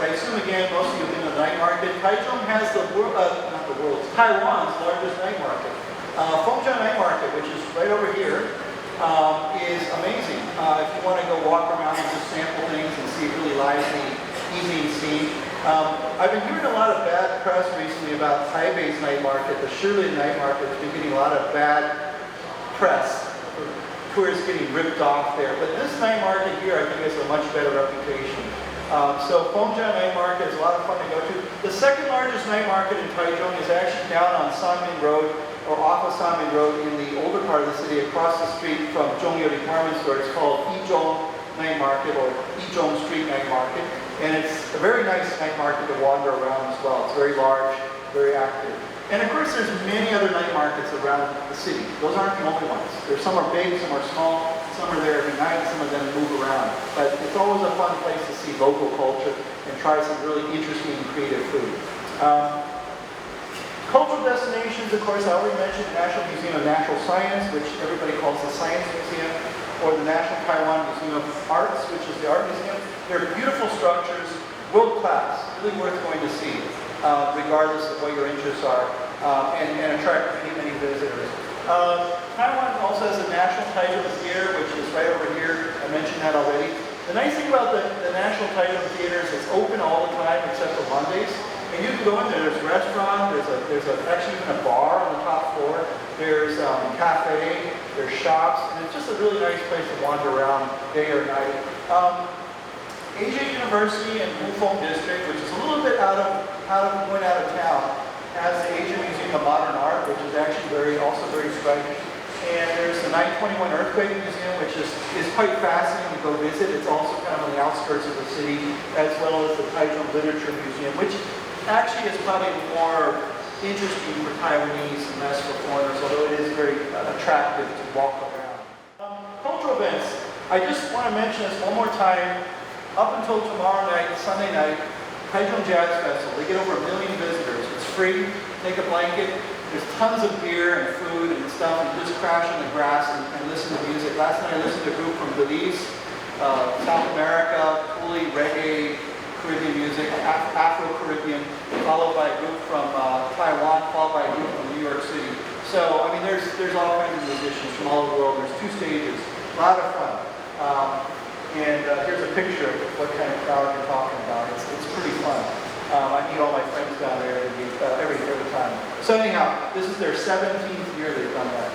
I assume again most of you have been to the night market. Taichung has Taiwan's largest night market. Fengjiang Night Market, which is right over here, is amazing. If you want to go walk around and just sample things and see a really lively evening scene. I've been hearing a lot of bad press recently about Taipei's night market. The Shilin night market has been getting a lot of bad press. Tourists getting ripped off there. But this night market here, I think, has a much better reputation. So Fengjiang Night Market is a lot of fun to go to. The second largest night market in Taichung is actually down on Sanmin Road, or off of Sanmin Road in the older part of the city, across the street from Zhongyou Department Store. It's called Yizhong Night Market, or Yizhong Street Night Market. And it's a very nice night market to wander around as well. It's very large, very active. And of course, there's many other night markets around the city. Those aren't the only ones. Some are big, some are small, some are there every night, some of them move around. But it's always a fun place to see local culture and try some really interesting and creative food. Cultural destinations, of course, I already mentioned the National Museum of Natural Science, which everybody calls the Science Museum, or the National Taiwan Museum of Arts, which is the Art Museum. They're beautiful structures, world class, really worth going to see. Regardless of what your interests are, and attract many visitors. Taiwan also has a National Taichung Theater, which is right over here. I mentioned that already. The nice thing about the National Taichung Theater is it's open all the time except for Mondays. And you can go in there. There's a restaurant. There's actually even a bar on the top floor. There's a cafe. There's shops, and it's just a really nice place to wander around day or night. Asia University in Wufeng District, which is a little bit out of town, has the Asia Museum of Modern Art, which is actually also very striking. And there's the 921 Earthquake Museum, which is quite fascinating to go visit. It's also kind of on the outskirts of the city, as well as the Taichung Literature Museum, which actually is probably more interesting for Taiwanese and less for foreigners, although it is very attractive to walk around. Cultural events. I just want to mention this one more time. Up until tomorrow night, Sunday night, Taichung Jazz Festival. They get over 1 million visitors. It's free. Take a blanket. There's tons of beer and food and stuff. And you just crash on the grass and listen to music. Last night I listened to a group from Belize, South America, fully reggae, Caribbean music, Afro-Caribbean, followed by a group from Taiwan, followed by a group from New York City. So, I mean, there's all kinds of musicians from all over the world. There's 2 stages. A lot of fun. And here's a picture of what kind of crowd you're talking about. It's pretty fun. I meet all my friends down there every time. So anyhow, this is their 17th year they've done that.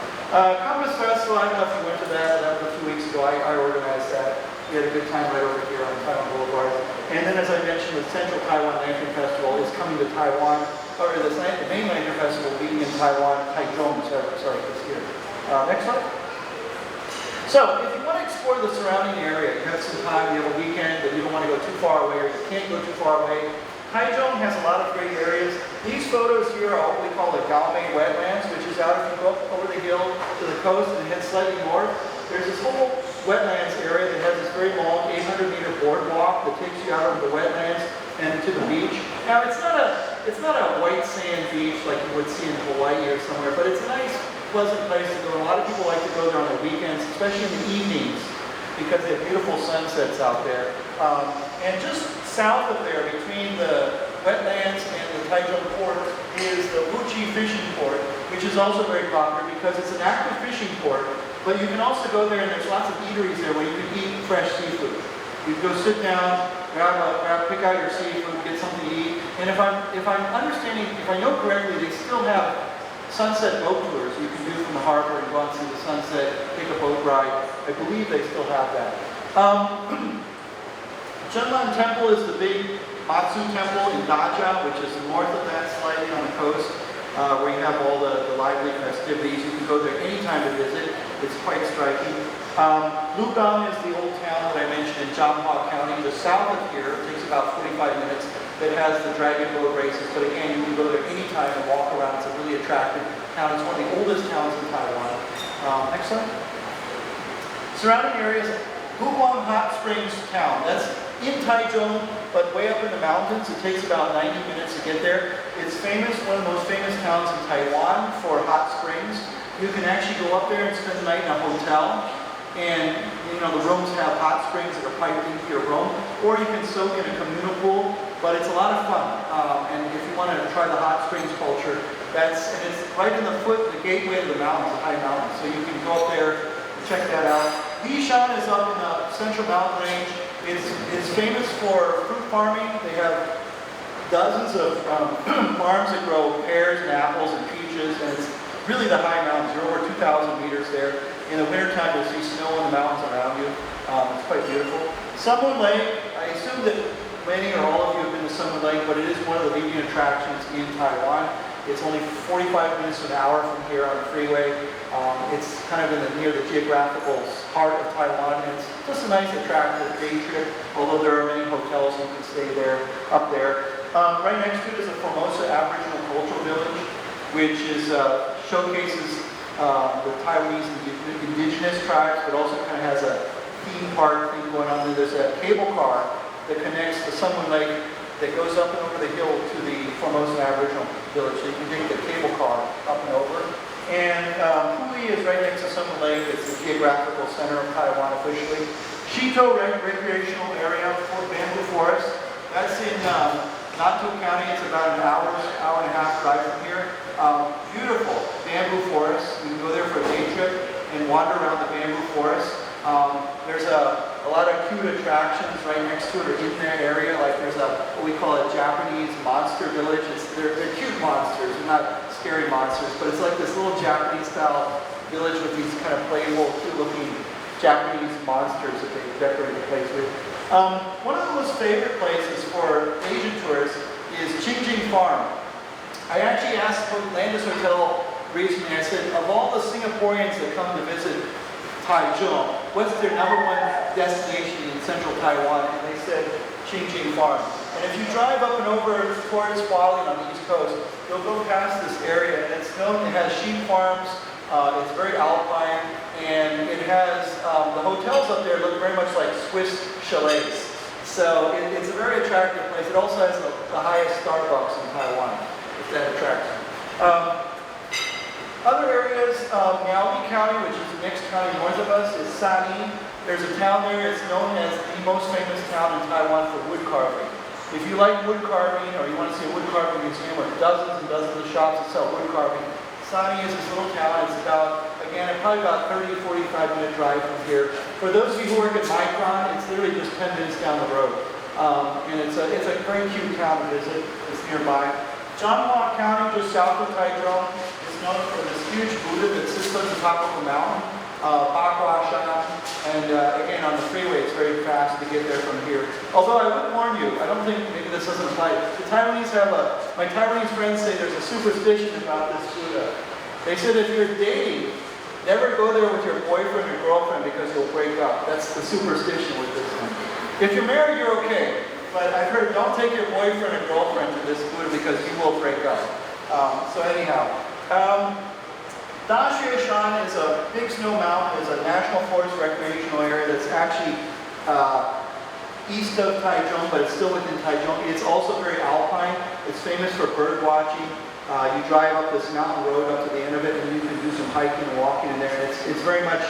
Compass Festival, I don't know if you went to that. That was a few weeks ago. I organized that. We had a good time right over here on Taiwan Boulevard. And then, as I mentioned, the Central Taiwan Lantern Festival is coming to Taiwan, or the main Lantern Festival will be in Taiwan, Taichung, sorry, this year. Next slide. So, if you want to explore the surrounding area, you have some time, you have a weekend, but you don't want to go too far away, or you can't go too far away, Taichung has a lot of great areas. These photos here are what we call the Gaomei Wetlands, which is out if you go up over the hill to the coast and head slightly north. There's this whole wetlands area that has this very long 800-meter boardwalk that takes you out of the wetlands and to the beach. Now, it's not a white sand beach like you would see in Hawaii or somewhere, but it's a nice, pleasant place to go. A lot of people like to go there on the weekends, especially in the evenings, because they have beautiful sunsets out there. And just south of there, between the wetlands and the Taichung port, is the Wuchi fishing port, which is also very popular because it's an active fishing port. But you can also go there, and there's lots of eateries there where you can eat fresh seafood. You can go sit down, pick out your seafood, get something to eat. And if I'm understanding, if I know correctly, they still have sunset boat tours you can do from the harbor and go out and see the sunset, take a boat ride. I believe they still have that. Zhenlan Temple is the big Matsu Temple in Daja, which is north of that, slightly on the coast, where you have all the lively festivities. You can go there anytime to visit. It's quite striking. Lugang is the old town that I mentioned in Jianghua County. Just south of here, it takes about 45 minutes, that has the dragon boat races. But again, you can go there anytime and walk around. It's a really attractive town. It's one of the oldest towns in Taiwan. Next slide. Surrounding areas, Guguang Hot Springs town. That's in Taichung, but way up in the mountains. It takes about 90 minutes to get there. It's famous, one of the most famous towns in Taiwan for hot springs. You can actually go up there and spend the night in a hotel. And you know, the rooms have hot springs that are piped into your room, or you can soak in a communal pool, but it's a lot of fun. And if you want to try the hot springs culture, and it's right in the gateway of the mountains, the high mountains, so you can go up there and check that out. Lishan is up in the central mountain range. It's famous for fruit farming. They have dozens of farms that grow pears and apples and peaches, and it's really the high mountains. You're over 2,000 meters there. In the wintertime, you'll see snow in the mountains around you. It's quite beautiful. Sunmoon Lake, I assume that many or all of you have been to Sunmoon Lake, but it is one of the leading attractions in Taiwan. It's only 45 minutes to an hour from here on the freeway. It's kind of near the geographical heart of Taiwan. And it's just a nice, attractive day trip, although there are many hotels you can stay there, up there. Right next to it is a Formosa Aboriginal Cultural Village, which showcases the Taiwanese indigenous tribes, but also kind of has a theme park thing going on. There's a cable car that connects the Sunmoon Lake that goes up and over the hill to the Formosa Aboriginal Village. So you can take the cable car up and over. And Puli is right next to Sunmoon Lake. It's the geographical center of Taiwan officially. Shito Recreational Area for Bamboo Forest. That's in Nantou County. It's about an hour and a half drive from here. Beautiful bamboo forest. You can go there for a day trip and wander around the bamboo forest. There's a lot of cute attractions right next to it or in that area. Like there's what we call a Japanese monster village. They're cute monsters, they're not scary monsters, but it's like this little Japanese style village with these kind of playful, cute looking Japanese monsters that they decorate the place with. One of the most favorite places for Asian tourists is Qingjing Farm. I actually asked Landis Hotel recently, I said, of all the Singaporeans that come to visit Taichung, what's their #1 destination in central Taiwan? And they said Qingjing Farm. And if you drive up and over towards Hualien on the east coast, you'll go past this area, and it's known, it has sheep farms, it's very alpine, and it has, the hotels up there look very much like Swiss chalets. So it's a very attractive place. It also has the highest Starbucks in Taiwan, if that attracts you. Other areas, Miaoli County, which is the next county north of us, is Sani. There's a town there, it's known as the most famous town in Taiwan for wood carving. If you like wood carving, or you want to see a wood carving museum with dozens and dozens of shops that sell wood carving, Sani is this little town. It's about, again, probably about 30 to 45 minute drive from here. For those of you who work at Micron, it's literally just 10 minutes down the road. And it's a very cute town to visit. It's nearby. Changhua County, just south of Taichung, is known for this huge Buddha that sits on the top of a mountain, Baguashan. And again, on the freeway, it's very fast to get there from here. Although I would warn you, I don't think, maybe this doesn't apply. The Taiwanese my Taiwanese friends say there's a superstition about this Buddha. They said if you're dating, never go there with your boyfriend or girlfriend because you'll break up. That's the superstition with this one. If you're married, you're okay. But I've heard, don't take your boyfriend or girlfriend to this Buddha because you will break up. So anyhow, Dashuishan is a big snow mountain. It's a national forest recreational area that's actually east of Taichung, but it's still within Taichung. It's also very alpine. It's famous for bird watching. You drive up this mountain road up to the end of it, and you can do some hiking and walking in there. And it's very much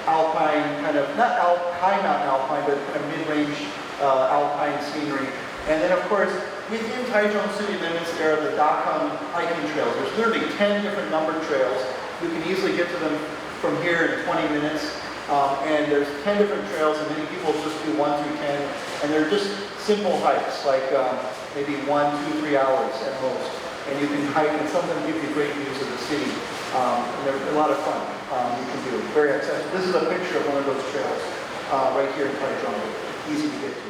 alpine, kind of, not high mountain alpine, but kind of mid-range alpine scenery. And then, of course, within Taichung city limits, there are the Dakang hiking trails. There's literally 10 different numbered trails. You can easily get to them from here in 20 minutes. And there's 10 different trails, and many people just do 1 through 10. And they're just simple hikes, like maybe 1, 2, 3 hours at most. And you can hike, and some of them give you great views of the city. And they're a lot of fun you can do. Very accessible. This is a picture of one of those trails right here in Taichung. Easy to get to.